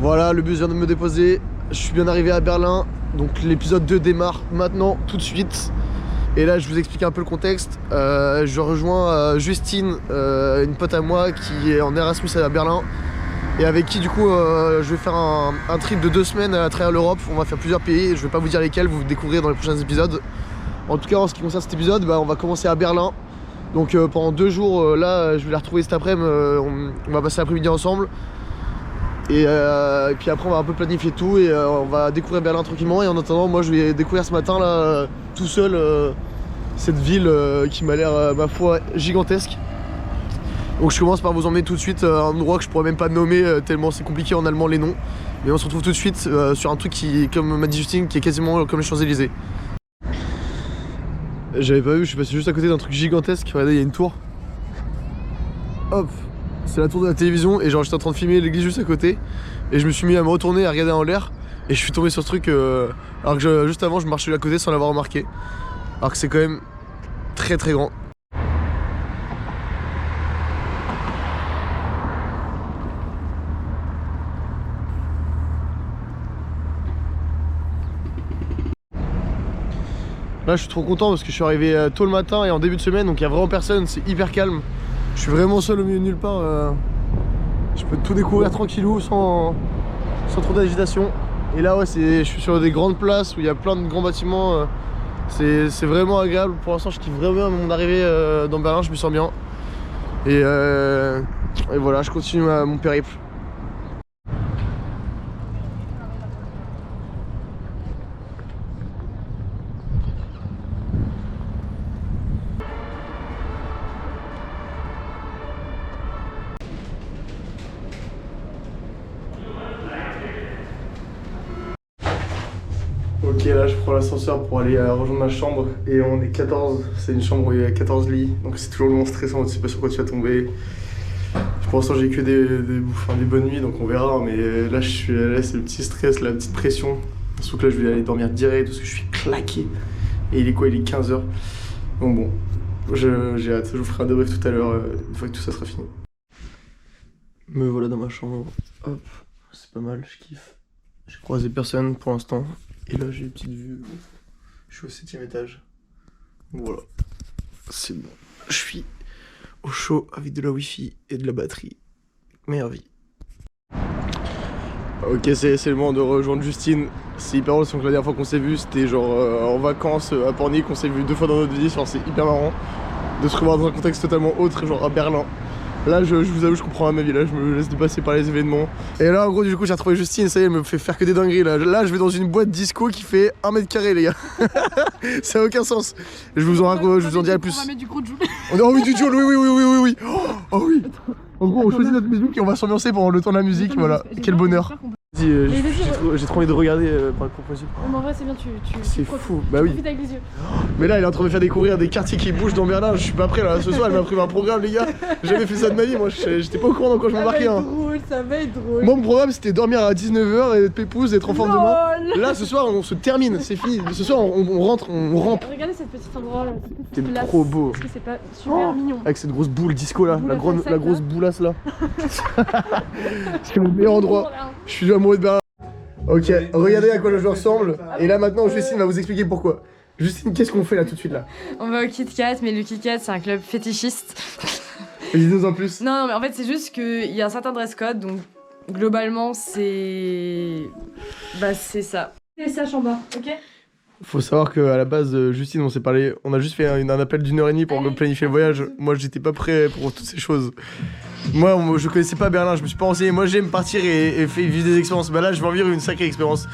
Voilà, le bus vient de me déposer. Je suis bien arrivé à Berlin. Donc l'épisode 2 démarre maintenant, tout de suite. Et là, je vous explique un peu le contexte. Je rejoins Justine, une pote à moi qui est en Erasmus à Berlin. Et avec qui, du coup, je vais faire un trip de 2 semaines à travers l'Europe. On va faire plusieurs pays. Je vais pas vous dire lesquels, vous découvrirez dans les prochains épisodes. En tout cas, en ce qui concerne cet épisode, on va commencer à Berlin. Donc pendant 2 jours, là, je vais la retrouver cet après-midi. On va passer l'après-midi ensemble. Et puis après on va un peu planifier tout et on va découvrir Berlin tranquillement. Et en attendant, moi je vais découvrir ce matin là tout seul cette ville qui m'a l'air ma foi gigantesque. Donc je commence par vous emmener tout de suite à un endroit que je pourrais même pas nommer tellement c'est compliqué en allemand les noms. Mais on se retrouve tout de suite sur un truc qui, comme m'a dit Justine, qui est quasiment comme les Champs-Élysées. J'avais pas vu, je suis passé juste à côté d'un truc gigantesque. Regardez, il y a une tour. Hop, c'est la tour de la télévision et genre j'étais en train de filmer l'église juste à côté. Et je me suis mis à me retourner, à regarder en l'air. Et je suis tombé sur ce truc alors que juste avant je marchais à côté sans l'avoir remarqué. Alors que c'est quand même très très grand. Là je suis trop content parce que je suis arrivé tôt le matin et en début de semaine, donc il y a vraiment personne, c'est hyper calme. Je suis vraiment seul au milieu de nulle part. Je peux tout découvrir tranquillou sans trop d'agitation. Et là ouais, je suis sur des grandes places où il y a plein de grands bâtiments. C'est vraiment agréable. Pour l'instant je kiffe vraiment mon arrivée dans Berlin, je me sens bien. Et voilà, je continue mon périple. Ok, là je prends l'ascenseur pour aller rejoindre ma chambre et on est 14, c'est une chambre où il y a 14 lits, donc c'est toujours le moment stressant, tu sais pas sur quoi tu vas tomber. Pour l'instant j'ai que des bonnes nuits, donc on verra, mais là c'est le petit stress, la petite pression. Surtout que là je vais aller dormir direct parce que je suis claqué. Et il est quoi? Il est 15 h. Donc bon, j'ai hâte, je vous ferai un débrief tout à l'heure une fois que tout ça sera fini. Me voilà dans ma chambre, hop, c'est pas mal, je kiffe. J'ai croisé personne pour l'instant. Et là j'ai une petite vue, je suis au 7ème étage. Voilà, c'est bon, je suis au chaud avec de la wifi et de la batterie. Meilleure vie. Ok, c'est le moment de rejoindre Justine. C'est hyper drôle, parce que la dernière fois qu'on s'est vu c'était genre en vacances à Pornic, on s'est vu 2 fois dans notre vie, c'est hyper marrant de se revoir dans un contexte totalement autre, genre à Berlin. Là je vous avoue je comprends ma vie, là je me laisse dépasser par les événements. Et là en gros du coup j'ai retrouvé Justine, ça y est, elle me fait faire que des dingueries là. Là je vais dans une boîte disco qui fait 1 mètre carré les gars. Ça n'a aucun sens. Je vous en dirai plus. On va mettre du gros Joule. Oh oui du Joule, oui. Oh oui. En gros on choisit notre musique et on va s'ambiancer pendant le temps de la musique, voilà. Quel bonheur. J'ai trop envie de regarder par le proposition. Mais en vrai c'est bien, c'est fou, bah oui. Profite avec les yeux. Mais là il est en train de me faire découvrir des quartiers qui bougent dans Berlin, je suis pas prêt là, ce soir elle m'a pris un programme les gars. J'ai jamais fait ça de ma vie, moi j'étais pas au courant dans quoi je m'embarquais. Ça va être drôle. Moi mon programme c'était dormir à 19 h et être pépouze, d'être en forme demain. Là ce soir on se termine, c'est fini. Ce soir on rentre, on rampe. Regardez cette petite endroit là, c'est trop beau. Est-ce que c'est pas super mignon? Avec cette grosse boule disco là, la grosse boulasse là. C'est le meilleur endroit. Je suis amoureux de Berlin. Ok, regardez à quoi je ressemble. Et là maintenant Justine va vous expliquer pourquoi. Justine, qu'est-ce qu'on fait là tout de suite là? On va au Kit Kat, mais le Kit Kat c'est un club fétichiste. Et dis-nous en plus. Non mais en fait c'est juste qu'il y a un certain dress code, donc globalement c'est... Bah c'est ça. Et sache en bas, ok? Faut savoir qu'à la base, Justine, on s'est parlé, on a juste fait un appel d'1h30 pour me planifier le voyage. Moi, j'étais pas prêt pour toutes ces choses. Moi, je connaissais pas Berlin, je me suis pas renseigné. Moi, j'aime partir et vivre des expériences. Bah là, je vais en vivre une sacrée expérience.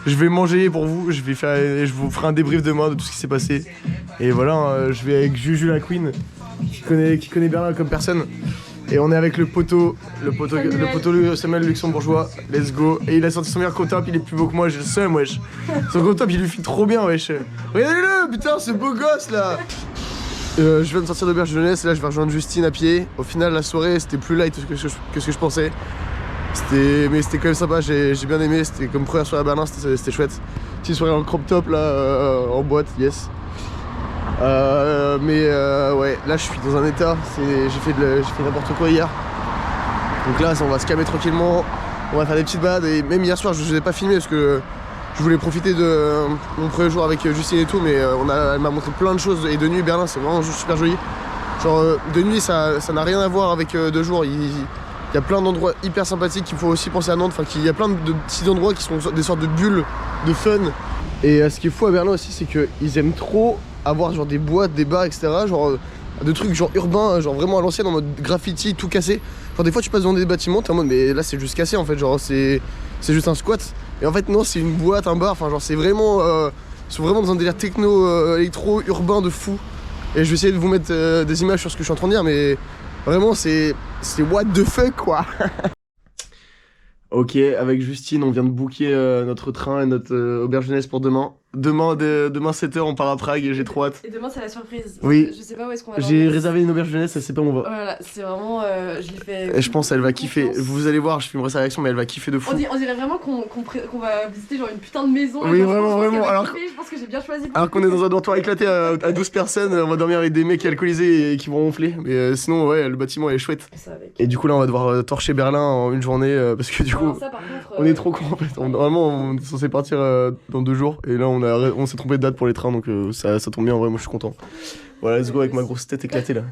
Je vais manger pour vous, je vous ferai un débrief demain de tout ce qui s'est passé. Et voilà, je vais avec Juju la Queen, qui connaît Berlin comme personne. Et on est avec le poteau Samuel Luxembourgeois, let's go. Et il a sorti son meilleur compte-up, il est plus beau que moi, j'ai le seum wesh. Son compte-up il lui fit trop bien wesh. Regardez-le, putain ce beau gosse là. Je viens de sortir d'auberge de jeunesse et là je vais rejoindre Justine à pied. Au final la soirée c'était plus light que ce que je pensais. Mais c'était quand même sympa, j'ai bien aimé, c'était comme première soirée à Berlin, c'était chouette. Petite soirée en crop top là, en boîte, yes. Ouais, là je suis dans un état, j'ai fait n'importe quoi hier. Donc là on va se calmer tranquillement, On va faire des petites balades et même hier soir je vous ai pas filmé parce que je voulais profiter de mon premier jour avec Justine et tout, mais elle m'a montré plein de choses et de nuit Berlin c'est vraiment super joli. Genre de nuit ça n'a rien à voir avec de jour. Il y a plein d'endroits hyper sympathiques qu'il faut aussi penser à Nantes, enfin il y a plein de petits endroits qui sont des sortes de bulles de fun. Et ce qui est fou à Berlin aussi c'est qu'ils aiment trop avoir genre des boîtes, des bars, etc. Genre de trucs genre urbains, genre vraiment à l'ancienne en mode graffiti, tout cassé. Genre des fois tu passes dans des bâtiments, t'es en mode mais là c'est juste cassé en fait, genre c'est juste un squat. Et en fait non, c'est une boîte, un bar, enfin genre c'est vraiment ils sont vraiment dans un délire techno électro urbain de fou. Et je vais essayer de vous mettre des images sur ce que je suis en train de dire, mais vraiment c'est what the fuck quoi. Ok, avec Justine, on vient de booker notre train et notre auberge jeunesse pour demain. Demain 7h, on part à Prague et j'ai trop hâte. Et demain, c'est la surprise. Oui. Je sais pas où est-ce qu'on va. J'ai réservé une auberge jeunesse, elle sait pas où on va. Voilà, c'est vraiment. Je l'ai fait. Et je pense qu'elle va kiffer. Vous allez voir, je filmerai sa réaction, mais elle va kiffer de fou. On dirait vraiment qu'on va visiter genre une putain de maison. Oui, et vraiment. Je pense que j'ai bien choisi. Alors qu'on est dans un dortoir éclaté à 12 personnes, on va dormir avec des mecs alcoolisés et qui vont ronfler. Mais sinon, ouais, le bâtiment est chouette. Et du coup, là, on va devoir torcher Berlin en une journée parce que du coup, ça, par contre, on est trop con en fait. Normalement, on est censé partir dans 2 jours et là, on s'est trompé de date pour les trains donc ça tombe bien en vrai, moi je suis content. Voilà, let's go avec ma grosse tête éclatée là.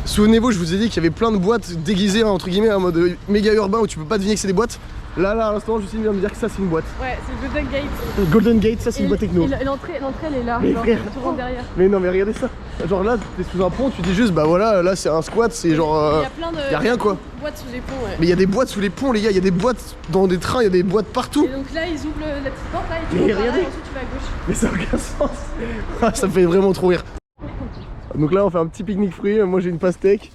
Souvenez-vous, je vous ai dit qu'il y avait plein de boîtes déguisées entre guillemets en mode méga urbain où tu peux pas deviner que c'est des boîtes. Là, à l'instant, Justine vient de me dire que ça c'est une boîte. Ouais, c'est Golden Gate. Golden Gate, ça c'est une boîte techno. Et l'entrée elle est là. Mais genre, frère, tu rentres derrière. Mais non, mais regardez ça. Genre là, t'es sous un pont, tu dis juste bah voilà, là c'est un squat, c'est genre. Il y a plein de. Y a rien quoi. Boîtes sous les ponts, ouais. Mais il y a des boîtes sous les ponts, les gars, il y a des boîtes dans des trains, il y a des boîtes partout. Et donc là, ils ouvrent la petite porte là et tu Mais vas par là regardez. et ensuite tu vas à gauche. Mais ça n'a aucun sens. Ah, ça me fait vraiment trop rire. Donc là on fait un petit pique-nique fruits, moi j'ai une pastèque.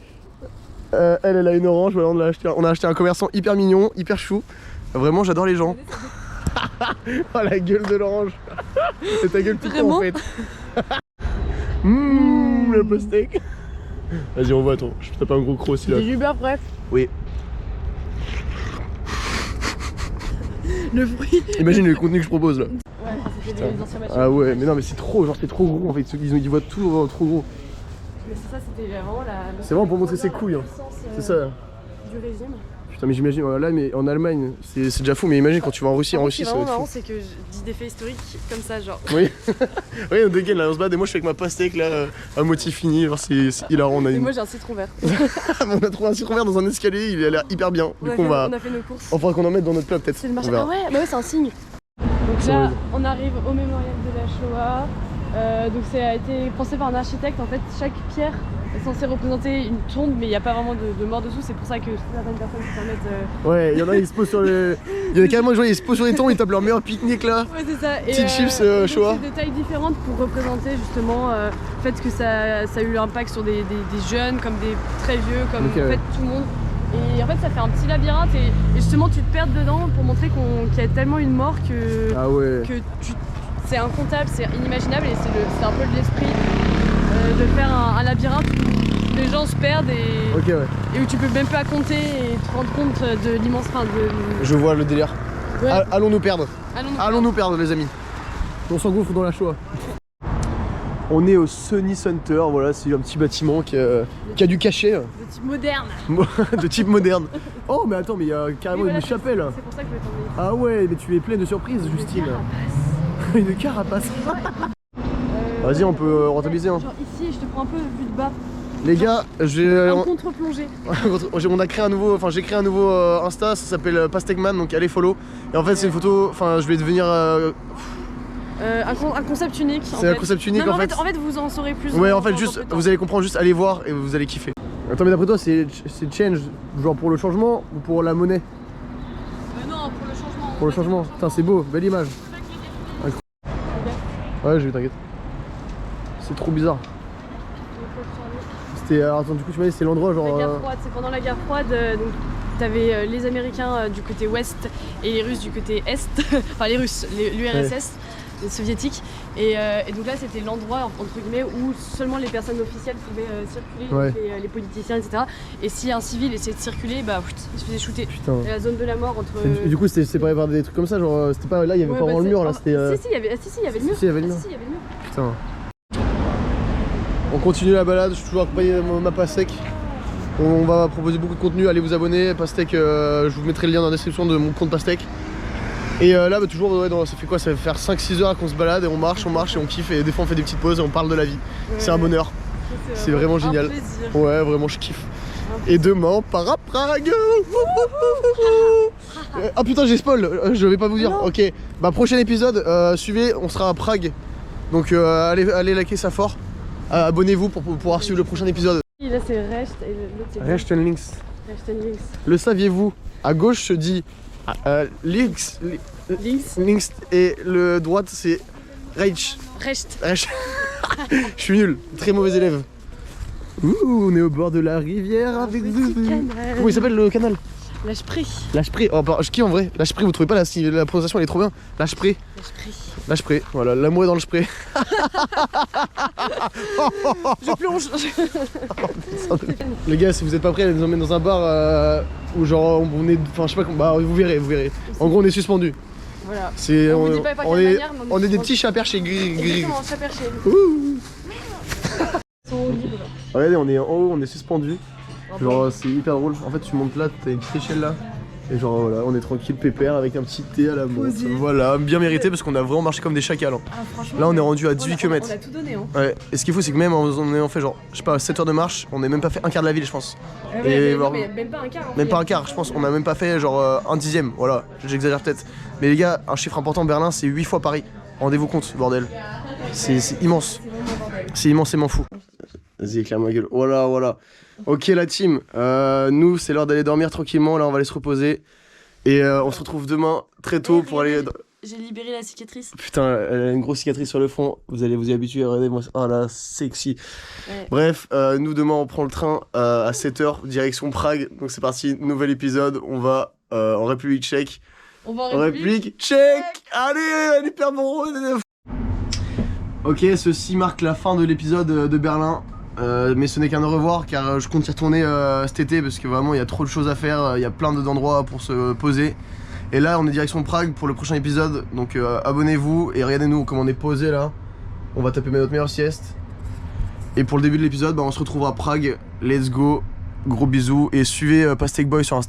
Elle a une orange, voilà, on a acheté un commerçant hyper mignon, hyper chou. Vraiment j'adore les gens. Oh la gueule de l'orange. C'est ta gueule tout con en fait. La pastèque. Vas-y on voit, attends, je tape un gros croc aussi là. J'ai du beurre, bref. Oui. Le fruit. Imagine le contenu que je propose là. Ouais, c'était les anciens bâtiments. Ah ouais, mais non mais c'est trop, genre c'est trop gros en fait, ils voient tout trop gros. Mais c'est ça, c'était vraiment la. C'est vraiment pour montrer ses couilles, hein. C'est ça. Du régime. Putain mais j'imagine, là mais en Allemagne c'est déjà fou, mais imagine quand tu vas en Russie, Ce qui est ça va vraiment être marrant, fou. c'est que je dis des faits historiques comme ça, genre. Oui, oui on dégaine là, on se bat et moi je suis avec ma pastèque là, à moitié fini, genre c'est hilarant. Et moi j'ai un citron vert. On a trouvé un citron vert dans un escalier, il a l'air hyper bien. Du coup On a fait nos courses. on faudra qu'on en mette dans notre plat peut-être. C'est le marché. On verra. Ah ouais, bah ouais, c'est un signe. Donc là, on arrive au mémorial de la Shoah. Donc ça a été pensé par un architecte. En fait, chaque pierre est censée représenter une tombe, mais il n'y a pas vraiment de mort dessous. C'est pour ça que certaines personnes se permettent. Ouais, il y en a ils se posent sur les. Il y en a carrément ils se posent sur les tombes, ils tapent leur meilleur pique-nique là. Ouais, c'est ça. Et Petite chips donc, Shoah. c'est des tailles différentes pour représenter justement le fait que ça a eu l'impact sur des jeunes, comme des très vieux, comme Ok, en fait tout le monde. Et en fait, ça fait un petit labyrinthe et justement, tu te perds dedans pour montrer qu'il y a tellement une mort que, Ah ouais. c'est incontable, c'est inimaginable et c'est un peu de l'esprit de faire un labyrinthe où les gens se perdent Ok ouais. et où tu peux même pas compter et te rendre compte de l'immense fin de. Je vois le délire. Ouais. Allons nous perdre. Allons Nous perdre les amis. On s'engouffre dans la Shoah. On est au Sunny Center, voilà, c'est un petit bâtiment qui a du cachet. de type moderne. De type moderne. Oh mais attends, mais il y a carrément Oui, voilà, une chapelle. C'est pour ça que je vais t'emmener. Ah ouais, mais tu es pleine de surprises, Justine. Une carapace. Vas-y, on peut rentabiliser. Hein. Genre ici, je te prends un peu vue de bas. Les gars, En contre-plongée. on a créé un nouveau, enfin j'ai créé un nouveau Insta, ça s'appelle Pastekman, donc allez follow. Et en fait c'est une photo, enfin je vais devenir. Un concept unique. C'est un concept unique non, en fait. En fait, vous en saurez plus. Ouais, en fait dans juste, peu de temps. vous allez comprendre, juste allez voir et vous allez kiffer. Attends, mais d'après toi c'est change, genre pour le changement ou pour la monnaie? Non, pour le changement. Pour le changement. Putain c'est beau, belle image. Ouais, je vais t'inquiète. C'est trop bizarre. C'était, attends, du coup tu m'as dit c'est l'endroit genre. La guerre froide, c'est pendant la guerre froide, donc t'avais les Américains du côté ouest et les Russes du côté est, enfin les Russes, l'URSS, les Soviétiques, et donc là c'était l'endroit entre guillemets où seulement les personnes officielles pouvaient circuler, Ouais. donc les politiciens, etc. Et si un civil essayait de circuler, bah il se faisait shooter. Putain. Et la zone de la mort entre. Et du coup c'était séparé par des trucs comme ça, genre c'était pas là, il y avait Ouais, pas vraiment le mur là, c'était. Si, il y avait le mur. Si, il y avait le mur. Si, il y avait le mur. Putain. On continue la balade, je suis toujours accompagné de ma pastèque. On va proposer beaucoup de contenu, allez vous abonner, Pastèque, je vous mettrai le lien dans la description de mon compte Pastèque. Et là bah, toujours, ouais, ça fait quoi? Ça va faire 5-6 heures qu'on se balade et on marche et on kiffe et des fois on fait des petites pauses et on parle de la vie. Ouais. C'est un bonheur. C'est vraiment génial. Plaisir. Ouais, vraiment je kiffe. Et demain on part à Prague. Ah putain j'ai spoil, je vais pas vous dire. Non. Ok, bah prochain épisode, suivez, on sera à Prague. Donc allez liker ça fort. Abonnez-vous pour pouvoir suivre le prochain épisode. Là c'est Recht et l'autre c'est Recht and Links. Recht and Links. Le saviez-vous? À gauche se dit Links. Links et le droite c'est Recht. Je suis nul, très mauvais élève. Ouh, on est au bord de la rivière avec vous. Comment il s'appelle le canal? La Spree. La Spree, oh bah, qui en vrai? La Spree, vous trouvez pas la prononciation elle est trop bien? La Spree. La Spree, voilà, l'amour est dans le Spree. Je plonge. Les gars, si vous êtes pas prêts, elle nous emmène dans un bar où genre on est, enfin je sais pas, bah vous verrez. En gros on est suspendu. Voilà. C'est, on est des petits chats perchés gris. Exactement, chat perché. Ils sont libres. Regardez, on est en haut, on est suspendu. Genre c'est hyper drôle. En fait tu montes là, t'as une petite échelle là. Et genre voilà, on est tranquille, pépère avec un petit thé à la menthe. Voilà, bien mérité parce qu'on a vraiment marché comme des chacals. Hein. Là on est rendu à 18 km. On a tout donné. Hein. Ouais, et ce qu'il faut c'est que même en ayant fait genre, je sais pas, 7 heures de marche, on n'a même pas fait un quart de la ville je pense. Ouais, mais même pas un quart. Même pas un quart, je pense, on a même pas fait genre un dixième, voilà, j'exagère peut-être. Mais les gars, un chiffre important, Berlin c'est 8 fois Paris. Rendez-vous compte, bordel. C'est immense. C'est immensément fou. Vas-y, éclaire ma gueule. Voilà. Ok la team, nous c'est l'heure d'aller dormir tranquillement, là on va aller se reposer. Et on se retrouve demain très tôt pour aller... J'ai libéré la cicatrice. Putain, elle a une grosse cicatrice sur le front, vous allez vous y habituer, regardez-moi ça. Oh là, sexy. Ouais. Bref, nous demain on prend le train à 7h, direction Prague. Donc c'est parti, nouvel épisode, on va en République tchèque. On va en République tchèque. Allez, hyper bon. Ok, ceci marque la fin de l'épisode de Berlin. Mais ce n'est qu'un au revoir car je compte y retourner cet été parce que vraiment il y a trop de choses à faire, il y a plein d'endroits pour se poser. Et là on est direction Prague pour le prochain épisode, donc abonnez-vous et regardez-nous comme on est posé là. On va taper notre meilleure sieste. Et pour le début de l'épisode, bah, on se retrouve à Prague, let's go, gros bisous et suivez Pastèque Boy sur Insta.